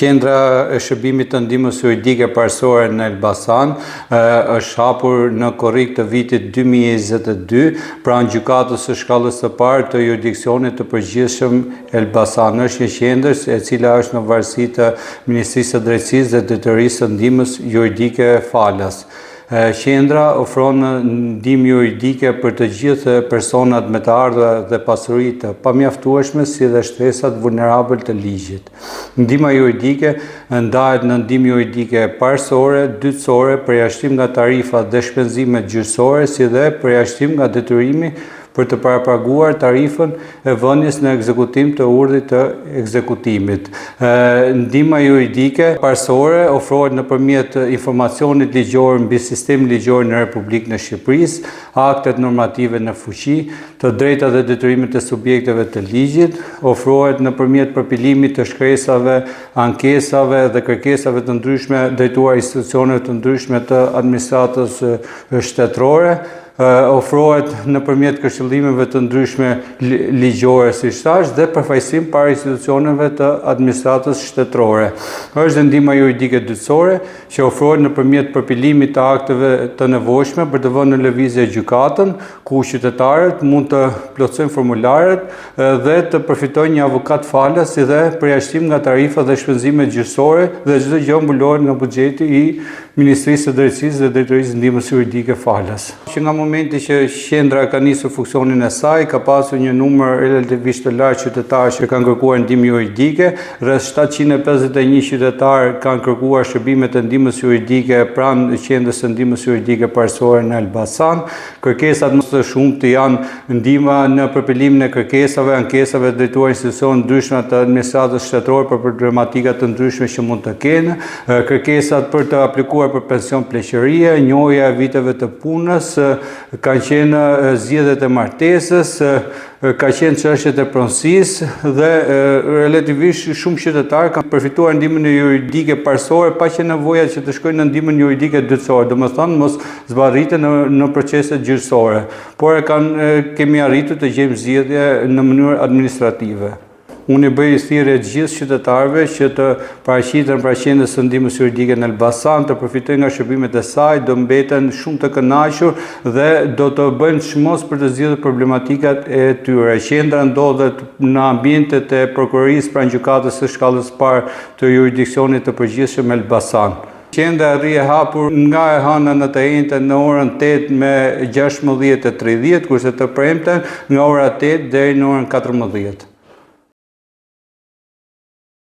Qendra e shërbimit të ndihmës juridike parësore në Elbasan është hapur në korrik të vitit 2022 pranë gjykatës së shkallës së parë të jurisdiksionit të përgjithshëm Elbasan. Është një qendër e cila është në varësi të Ministrisë së Drejtësisë dhe Drejtorisë së Ndihmës Juridike Falas. Qendra ofron ndihmë juridike për të gjithë personat me të ardha dhe pasuri të pamjaftueshme, si dhe shtresat vulnerabël të ligjit. Ndihma juridike ndahet në ndihmë juridike parësore, dytësore, përjashtim nga tarifat dhe shpenzimet gjyqësore, si dhe përjashtim nga detyrimi për të parapaguar tarifën e vënies në ekzekutim të urdhrit të ekzekutimit. Ndihma juridike parësore ofrohet nëpërmjet informacionit ligjor mbi sistemin ligjor në Republikën e Shqipërisë, aktet normative në fuqi, të drejtat dhe detyrimet e subjekteve të ligjit, ofrohet nëpërmjet përpilimit të shkresave, ankesave dhe kërkesave të ndryshme drejtuar institucioneve të ndryshme të administratës shtetërore, ofrohet nëpërmjet këshillimeve të ndryshme ligjore, siç thash, dhe përfaqësim para institucioneve të administratës shtetërore. Është ndihma juridike dytësore që ofrohet nëpërmjet përpilimit të akteve të nevojshme për të vënë në lëvizje gjykatën, ku qytetarët mund të plotësojnë formularet dhe të përfitojnë një avokat falas, si dhe përjashtim nga tarifat dhe shpenzimet gjyqësore, dhe çdo gjë mbulohet nga buxheti i Ministrisë së Drejtësisë dhe Drejtorisë së Ndihmës Juridike Falas. Që nga momenti që qendra ka nisur funksionin e saj, ka pasur një numër relativisht të lartë qytetarë që kanë kërkuar ndihmë juridike, rreth 751 qytetarë kanë kërkuar shërbimet e ndihmës juridike pranë qendrës së ndihmës juridike parësore në Elbasan. Kërkesat më së shumti janë ndihma në përpilimin e kërkesave, ankesave drejtuar institucione ndryshme të administratës shtetërore për problematika të ndryshme që mund të kenë, kërkesat për të aplikuar për pension pleqërie, njohja e viteve të punës, kanë qenë zgjedhjet e martesës, ka qenë çështjet e pronësisë dhe relativisht shumë qytetarë kanë përfituar ndihmën juridike parësore pa që nevoja që të shkojnë në ndihmën juridike dytësore, domethënë mos zbarriten në proceset gjyqësore, por kemi arritur të gjejmë zgjidhje në mënyrë administrative. Unë i bëj thirrje të gjithë qytetarëve që të paraqiten pra qendrës së ndihmës juridike në Elbasan, të përfitojnë nga shërbimet e saj, do mbeten shumë të kënaqur dhe do të bëjnë çmos për të zgjidhur problematikat e tyre. Qendra ndodhet në ambientet e prokurorisë pranë gjykatës së shkallës parë të jurisdiksionit të përgjithshëm Elbasan. Qendra rrihet hapur nga e hëna në të njëjtën në orën 8 me 16:30, kurse të premten nga ora 8 deri në orën 14.